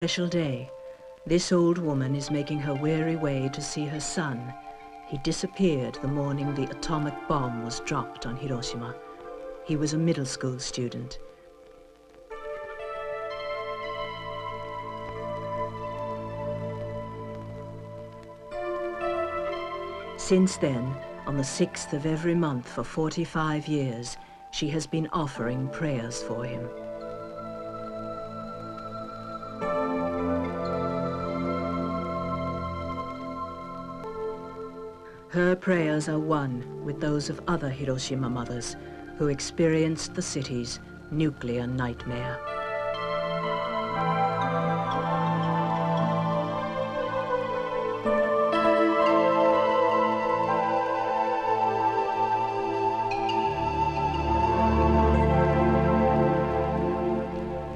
Special day. This old woman is making her weary way to see her son. He disappeared the morning the atomic bomb was dropped on Hiroshima. He was a middle school student. Since then, on the 6th of every month for 45 years, she has been offering prayers for him. Her prayers are one with those of other Hiroshima mothers who experienced the city's nuclear nightmare.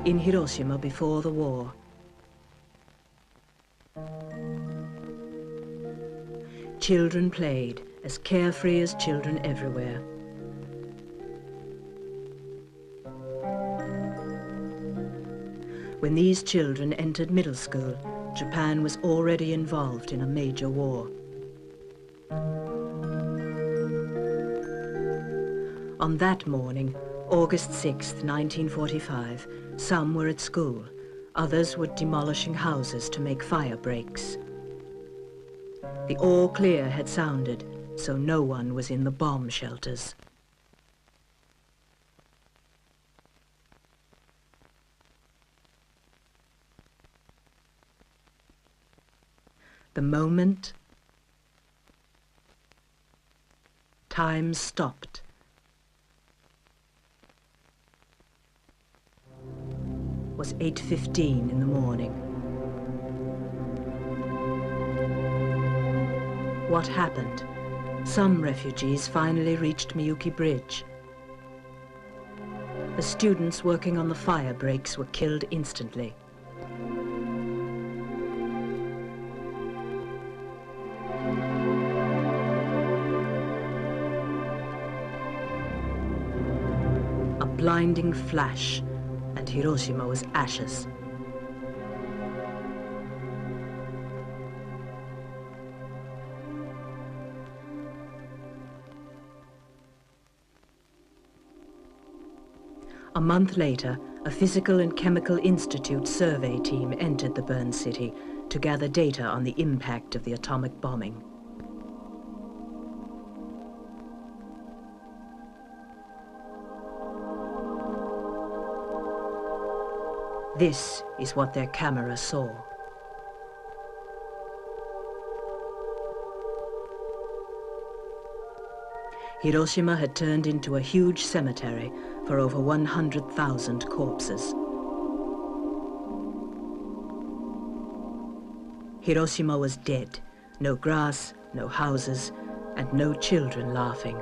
In Hiroshima before the war, children played as carefree as children everywhere. When these children entered middle school, Japan was already involved in a major war. On that morning, August 6, 1945, some were at school, others were demolishing houses to make fire breaks. The all clear had sounded, so no one was in the bomb shelters. The moment time stopped, was 8:15 in the morning. What happened? Some refugees finally reached Miyuki Bridge. The students working on the fire breaks were killed instantly. A blinding flash, and Hiroshima was ashes. A month later, a Physical and Chemical Institute survey team entered the burned city to gather data on the impact of the atomic bombing. This is what their camera saw. Hiroshima had turned into a huge cemetery for over 100,000 corpses. Hiroshima was dead. No grass, no houses, and no children laughing.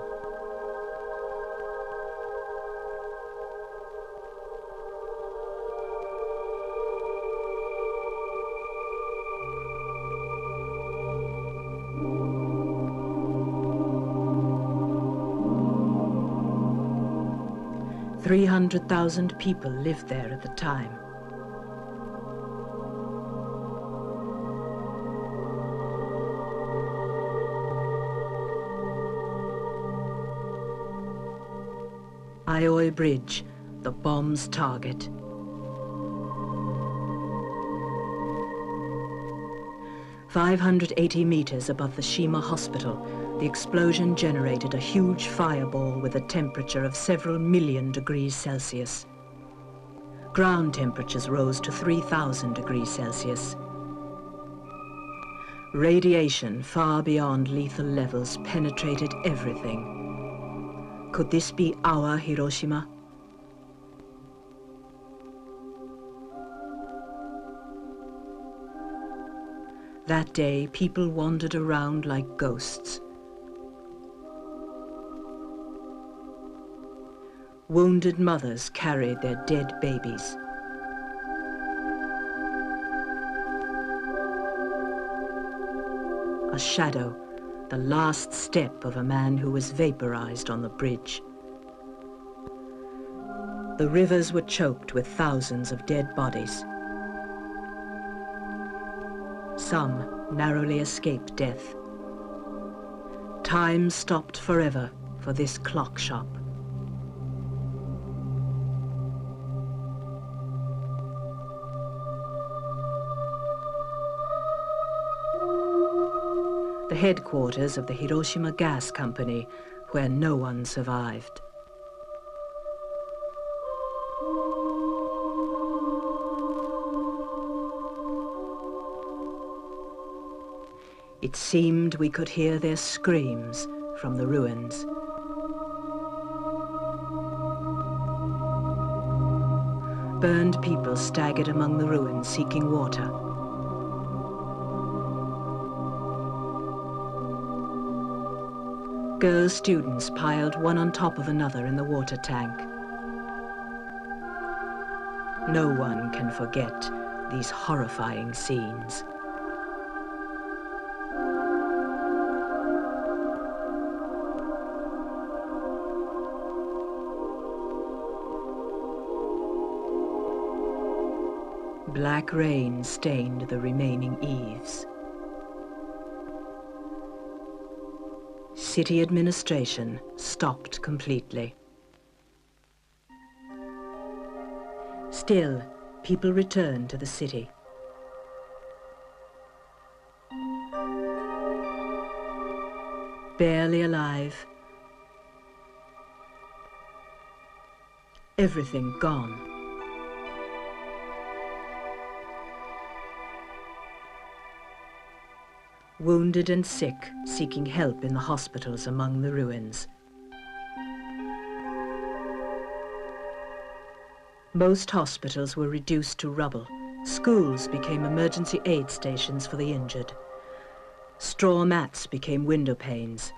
"300,000 people lived there at the time. Aioi Bridge, the bomb's target. "580 meters above the Shima Hospital, the explosion generated a huge fireball with a temperature of several million degrees Celsius. Ground temperatures rose to 3,000 degrees Celsius. Radiation far beyond lethal levels penetrated everything. Could this be our Hiroshima? That day, people wandered around like ghosts. Wounded mothers carried their dead babies. A shadow, the last step of a man who was vaporized on the bridge. The rivers were choked with thousands of dead bodies. some narrowly escaped death. Time stopped forever for this clock shop. The headquarters of the Hiroshima Gas Company, where no one survived. It seemed we could hear their screams from the ruins. Burned people staggered among the ruins seeking water. Girl students piled one on top of another in the water tank. No one can forget these horrifying scenes. Black rain stained the remaining eaves. City administration stopped completely. Still, people returned to the city. Barely alive. Everything gone. Wounded and sick, seeking help in the hospitals among the ruins. Most hospitals were reduced to rubble. Schools became emergency aid stations for the injured. Straw mats became window panes.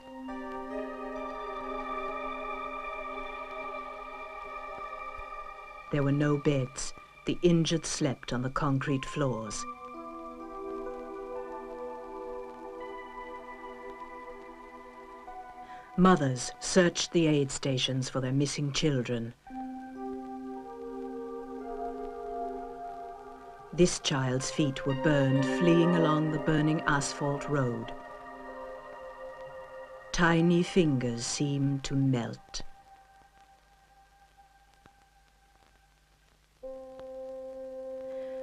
There were no beds. The injured slept on the concrete floors. Mothers searched the aid stations for their missing children. This child's feet were burned fleeing along the burning asphalt road. Tiny fingers seemed to melt.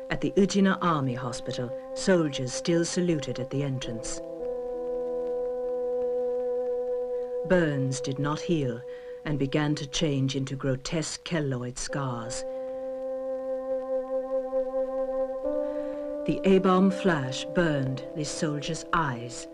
At the Ujina Army Hospital, soldiers still saluted at the entrance. Burns did not heal and began to change into grotesque keloid scars. The A-bomb flash burned this soldier's eyes.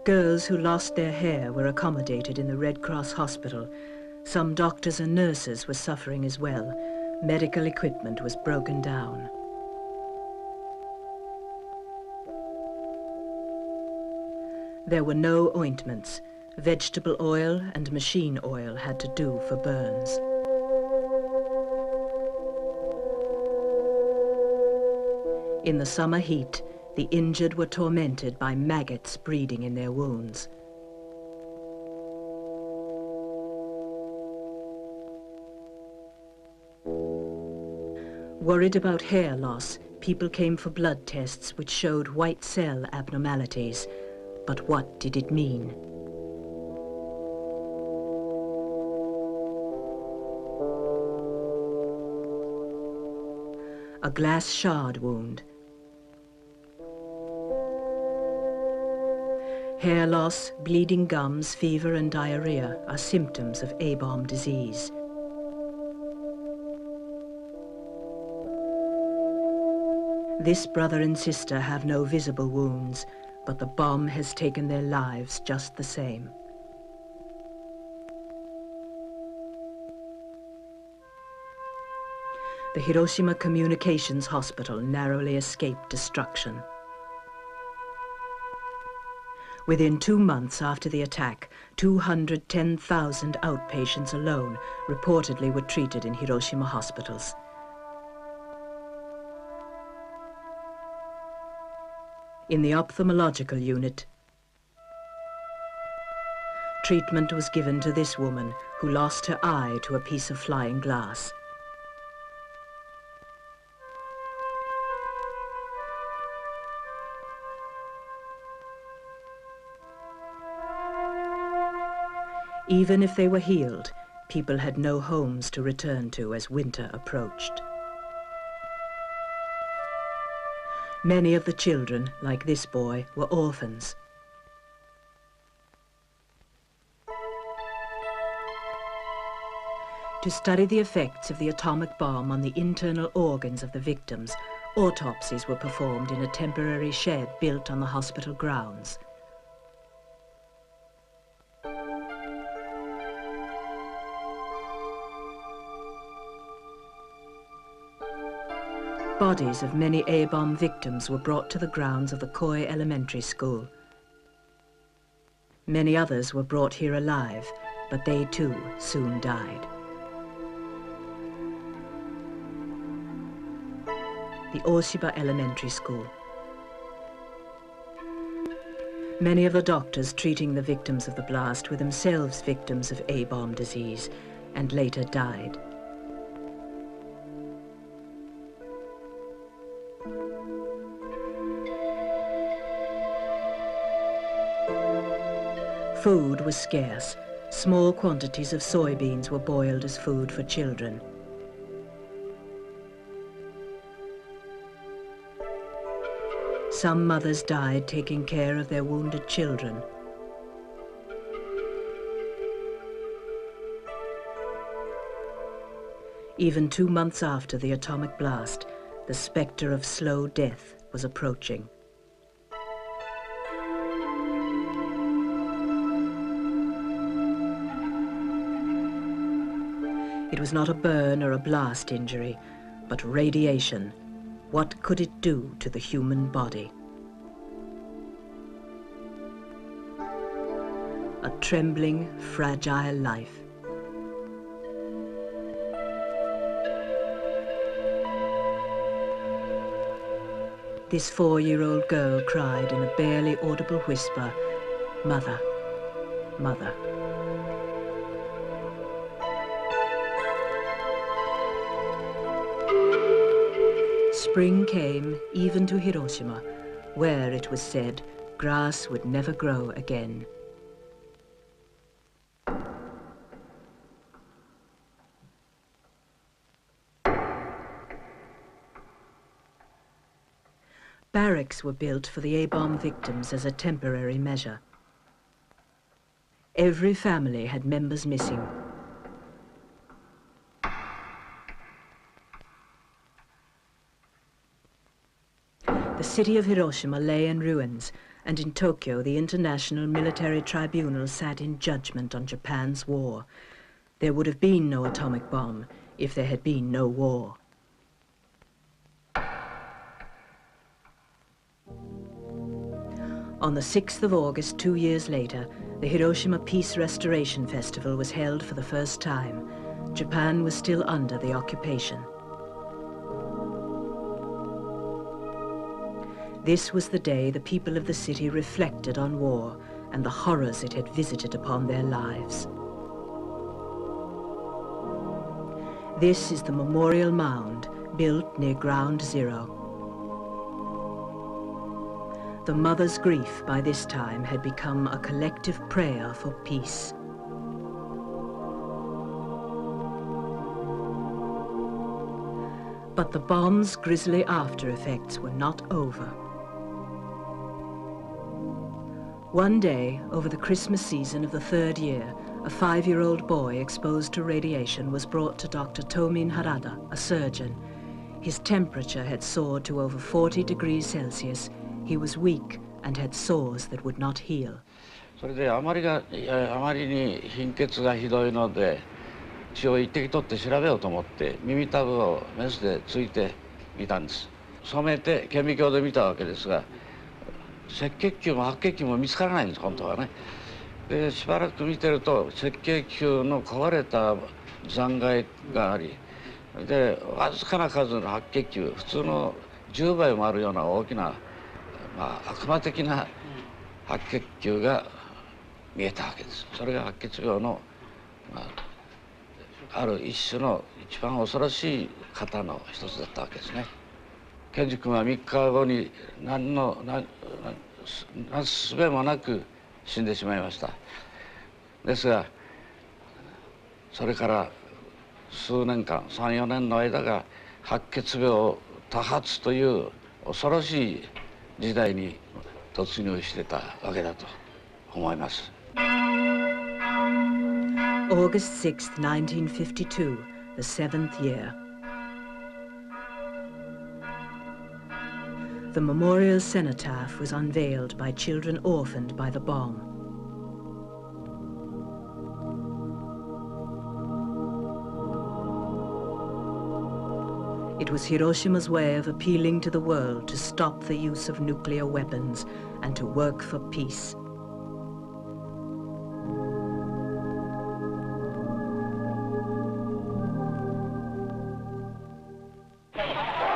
Girls who lost their hair were accommodated in the Red Cross hospital. Some doctors and nurses were suffering as well. Medical equipment was broken down. There were no ointments. Vegetable oil and machine oil had to do for burns. In the summer heat, the injured were tormented by maggots breeding in their wounds. Worried about hair loss, people came for blood tests which showed white cell abnormalities. But what did it mean? A glass shard wound. Hair loss, bleeding gums, fever and diarrhea are symptoms of A-bomb disease. This brother and sister have no visible wounds, but the bomb has taken their lives just the same. The Hiroshima Communications Hospital narrowly escaped destruction. Within 2 months after the attack, 210,000 outpatients alone reportedly were treated in Hiroshima hospitals. In the ophthalmological unit, Treatment was given to this woman who lost her eye to a piece of flying glass. Even if they were healed, people had no homes to return to as winter approached. Many of the children, like this boy, were orphans. To study the effects of the atomic bomb on the internal organs of the victims, autopsies were performed in a temporary shed built on the hospital grounds. Bodies of many A-bomb victims were brought to the grounds of the Koi Elementary School. Many others were brought here alive, but they too soon died. The Hiroshima Elementary School. Many of the doctors treating the victims of the blast were themselves victims of A-bomb disease and later died. Food was scarce. Small quantities of soybeans were boiled as food for children. Some mothers died taking care of their wounded children. Even 2 months after the atomic blast, the specter of slow death was approaching. It was not a burn or a blast injury, but radiation. What could it do to the human body? A trembling, fragile life. This 4-year-old girl cried in a barely audible whisper, "Mother, Mother." Spring came even to Hiroshima, where, it was said, grass would never grow again. Barracks were built for the A-bomb victims as a temporary measure. Every family had members missing. The city of Hiroshima lay in ruins, and in Tokyo the International Military Tribunal sat in judgment on Japan's war. There would have been no atomic bomb if there had been no war. On the 6th of August, 2 years later, the Hiroshima Peace Restoration Festival was held for the first time. Japan was still under the occupation. This was the day the people of the city reflected on war and the horrors it had visited upon their lives. This is the memorial mound built near Ground Zero. The mother's grief by this time had become a collective prayer for peace. But the bomb's grisly after effects were not over. One day, over the Christmas season of the 3rd year, a 5-year-old boy exposed to radiation was brought to Dr. Tomin Harada, a surgeon. His temperature had soared to over 40 degrees Celsius. He was weak and had sores that would not heal. それであまりに貧血がひどいので血を一滴取って調べようと思って耳たぶをメスでついてみたんです。染めて顕微鏡で見たわけですが、赤血球も白血球も見つからないんです本当はね。でしばらく見てると赤血球の壊れた残骸があり、でわずかな数の白血球、普通の10倍もあるような大きな、悪魔的な白血球が見えたわけです。それが白血病の、ある一種の一番恐ろしい型の一つだったわけですね。健二君は3日後になすすべもなく死んでしまいました。ですがそれから数年間3、4年の間が白血病多発という恐ろしい時代に突入してたわけだと思います。August 6th, 1952, the 7th year. The memorial cenotaph was unveiled by children orphaned by the bomb. It was Hiroshima's way of appealing to the world to stop the use of nuclear weapons and to work for peace.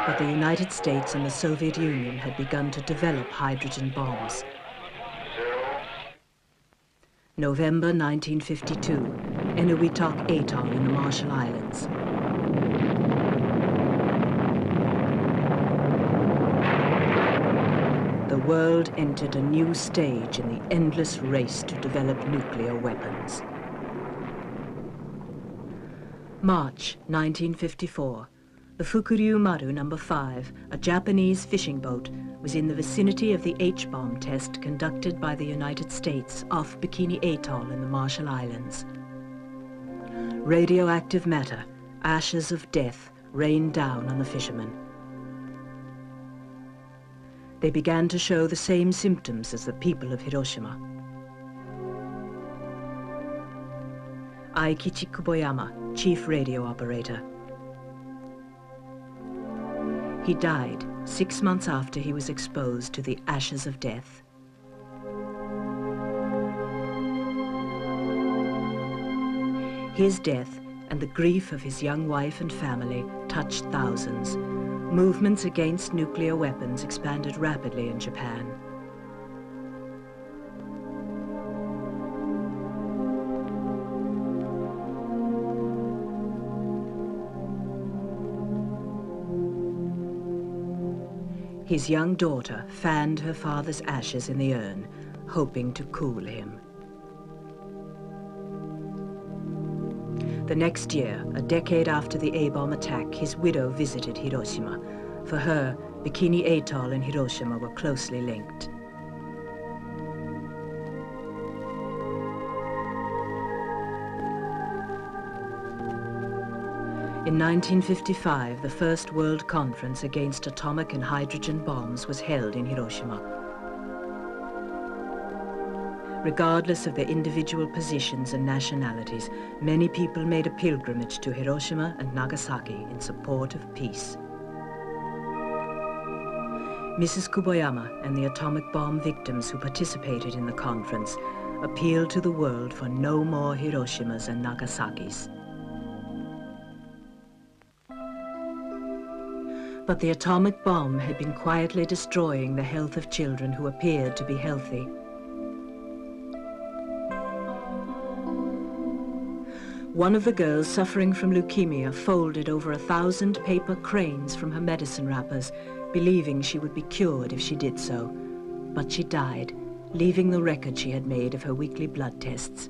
But the United States and the Soviet Union had begun to develop hydrogen bombs. November 1952, Enewetak Atoll in the Marshall Islands. The world entered a new stage in the endless race to develop nuclear weapons. March 1954. The Fukuryu Maru No. 5, a Japanese fishing boat, was in the vicinity of the H-bomb test conducted by the United States off Bikini Atoll in the Marshall Islands. Radioactive matter, ashes of death, rained down on the fishermen. They began to show the same symptoms as the people of Hiroshima. Aikichi Kuboyama, chief radio operator. He died 6 months after he was exposed to the ashes of death. His death and the grief of his young wife and family touched thousands. Movements against nuclear weapons expanded rapidly in Japan. His young daughter fanned her father's ashes in the urn, hoping to cool him. The next year, a decade after the A-bomb attack, his widow visited Hiroshima. For her, Bikini Atoll and Hiroshima were closely linked. In 1955, the first World Conference against atomic and hydrogen bombs was held in Hiroshima. Regardless of their individual positions and nationalities, many people made a pilgrimage to Hiroshima and Nagasaki in support of peace. Mrs. Kuboyama and the atomic bomb victims who participated in the conference appealed to the world for no more Hiroshimas and Nagasakis. But the atomic bomb had been quietly destroying the health of children who appeared to be healthy. One of the girls suffering from leukemia folded over 1,000 paper cranes from her medicine wrappers, believing she would be cured if she did so. But she died, leaving the record she had made of her weekly blood tests.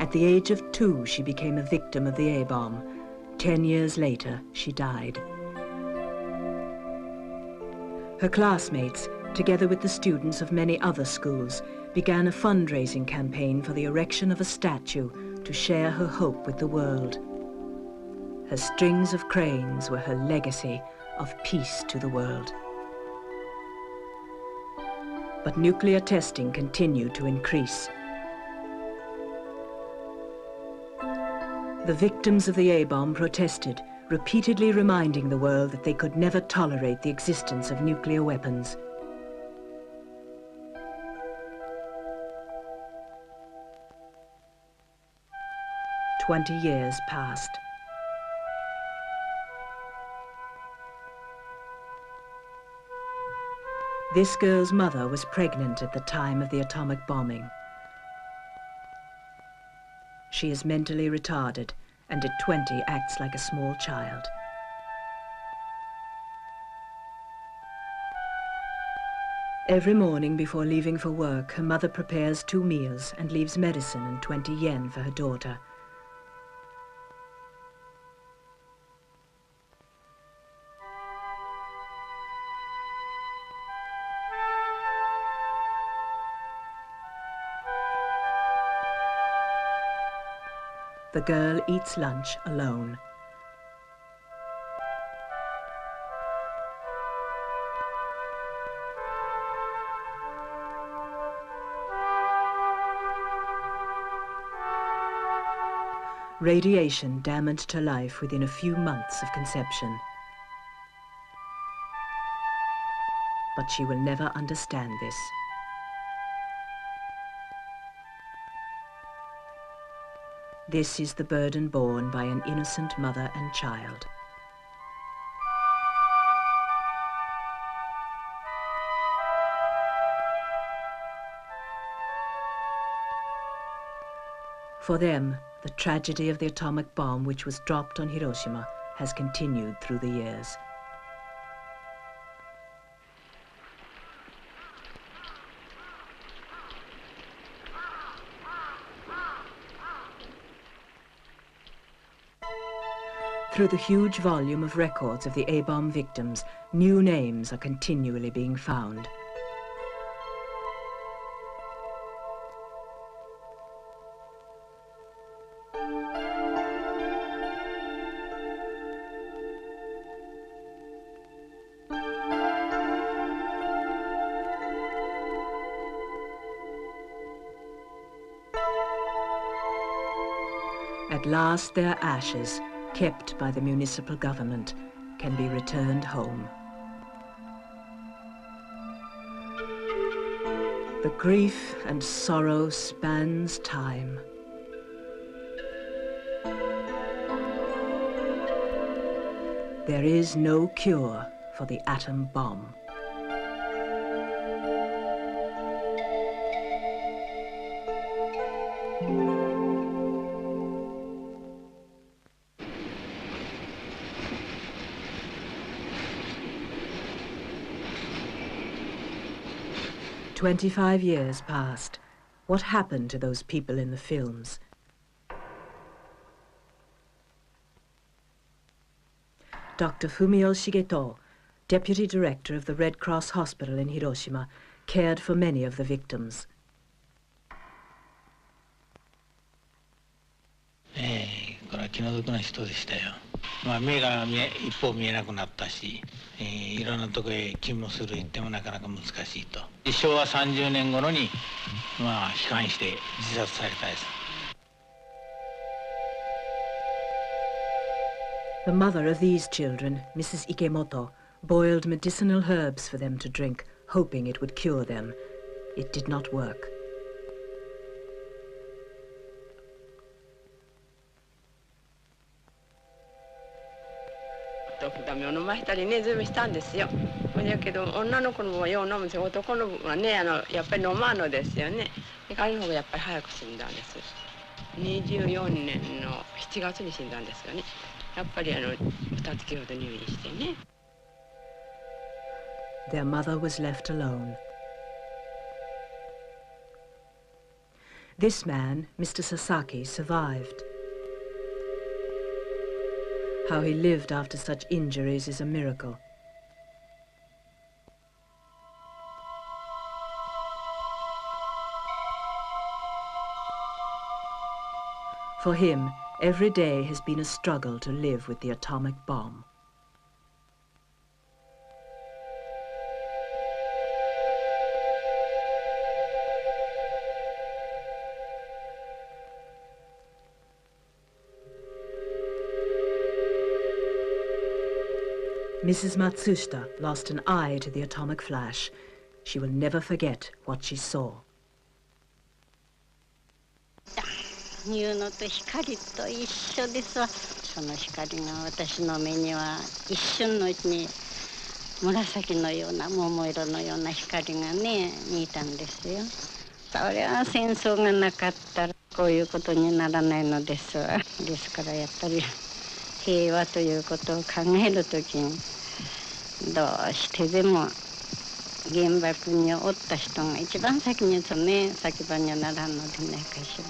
At the age of 2, she became a victim of the A-bomb. 10 years later, she died. Her classmates, together with the students of many other schools, began a fundraising campaign for the erection of a statue to share her hope with the world. Her strings of cranes were her legacy of peace to the world. But nuclear testing continued to increase. The victims of the A-bomb protested, repeatedly reminding the world that they could never tolerate the existence of nuclear weapons. "20 years passed. This girl's mother was pregnant at the time of the atomic bombing. She is mentally retarded and at 20 acts like a small child. Every morning before leaving for work, her mother prepares 2 meals and leaves medicine and 20 yen for her daughter. The girl eats lunch alone. Radiation damaged her life within a few months of conception. But she will never understand this. This is the burden borne by an innocent mother and child. For them, the tragedy of the atomic bomb which was dropped on Hiroshima has continued through the years. Through the huge volume of records of the A-bomb victims, new names are continually being found. At last their ashes, kept by the municipal government, can be returned home. The grief and sorrow spans time. There is no cure for the atom bomb. "25 years passed. What happened to those people in the films?" Dr. Fumio Shigeto, deputy director of the Red Cross Hospital in Hiroshima, cared for many of the victims. これは気の毒な人でしたよ。目が一方見えなくなったし、いろんなとこへ勤務する行ってもなかなか難しいと。昭和30年頃に悲観して自殺されたです。The mother of these children, Mrs. Ikemoto, boiled medicinal herbs for them to drink, hoping it would cure them. It did not work. Documentaries を飲ましたりね、ずいぶんしたんですよ。だけど女の子のもよう飲むんですよ。男の子はね、やっぱり飲まんのですよね。彼の方がやっぱり早く死んだんです。24年の7月に死んだんですよね。やっぱり2月ほど入院してね。Their mother was left alone. This man, Mr. Sasaki, survived. How he lived after such injuries is a miracle. For him, every day has been a struggle to live with the atomic bomb. Mrs. Matsushita lost an eye to the atomic flash. She will never forget what she saw. いうのと光と一緒ですわ。その光が私の目には一瞬のうちに紫のような桃色のような光がね見えたんですよ。それは戦争がなかったらこういうことにならないのですわ。ですからやっぱり平和ということを考えるときにどうしてでも原爆におった人が一番先にね先場にはならんのでないかしら。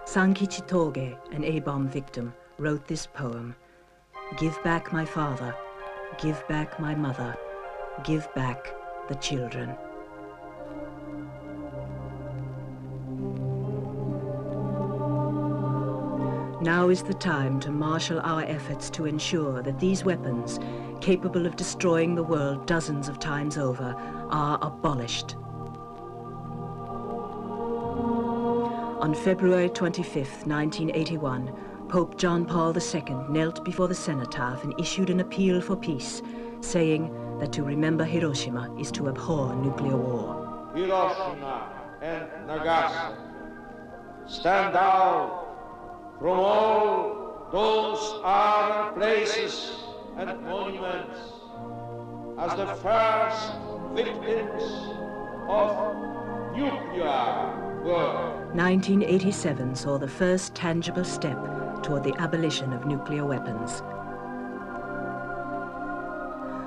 Sankichi Toge, an A-bomb victim, wrote this poem. Give back my father, give back my mother, give back the children. Now is the time to marshal our efforts to ensure that these weapons, capable of destroying the world dozens of times over, are abolished. On February 25, 1981, Pope John Paul II knelt before the cenotaph and issued an appeal for peace, saying that to remember Hiroshima is to abhor nuclear war. Hiroshima and Nagasaki stand out from all those other places and monuments as the first victims of nuclear war. 1987 saw the first tangible step toward the abolition of nuclear weapons.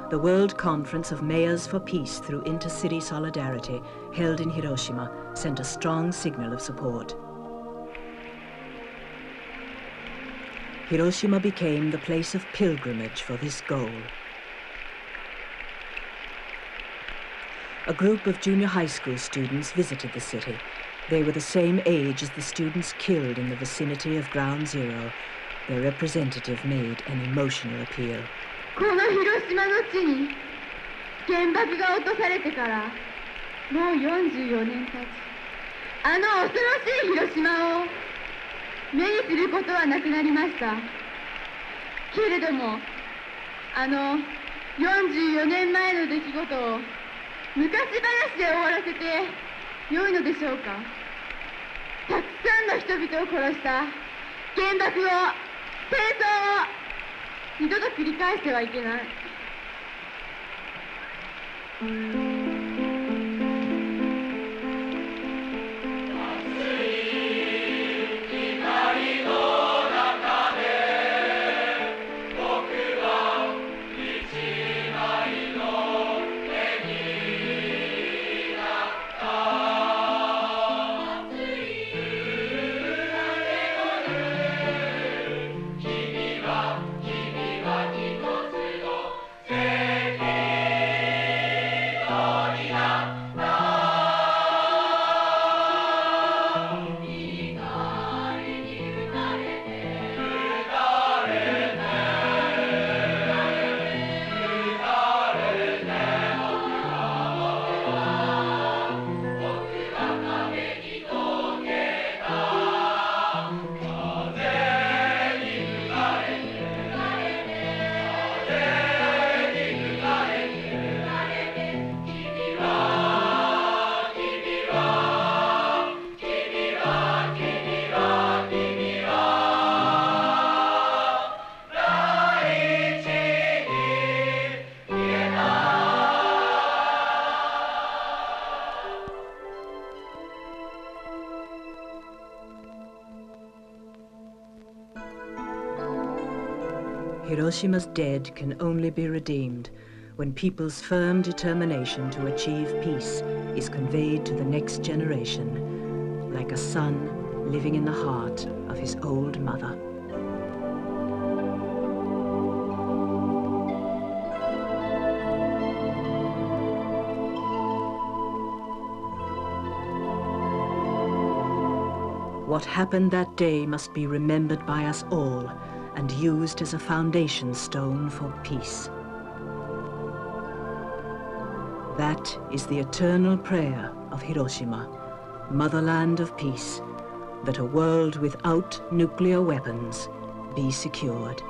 The World Conference of Mayors for Peace through Intercity Solidarity, held in Hiroshima, sent a strong signal of support. Hiroshima became the place of pilgrimage for this goal. A group of junior high school students visited the city. They were the same age as the students killed in the vicinity of Ground Zero. Their representative made an emotional appeal. この広島の地に原爆が落とされてからもう44年経ち、あの恐ろしい広島を目にすることはなくなりました。けれどもあの44年前の出来事を昔話で終わらせて良いのでしょうか。たくさんの人々を殺した原爆を、戦争を二度と繰り返してはいけない。Hiroshima's dead can only be redeemed when people's firm determination to achieve peace is conveyed to the next generation, like a son living in the heart of his old mother. What happened that day must be remembered by us all and used as a foundation stone for peace. That is the eternal prayer of Hiroshima, motherland of peace, that a world without nuclear weapons be secured.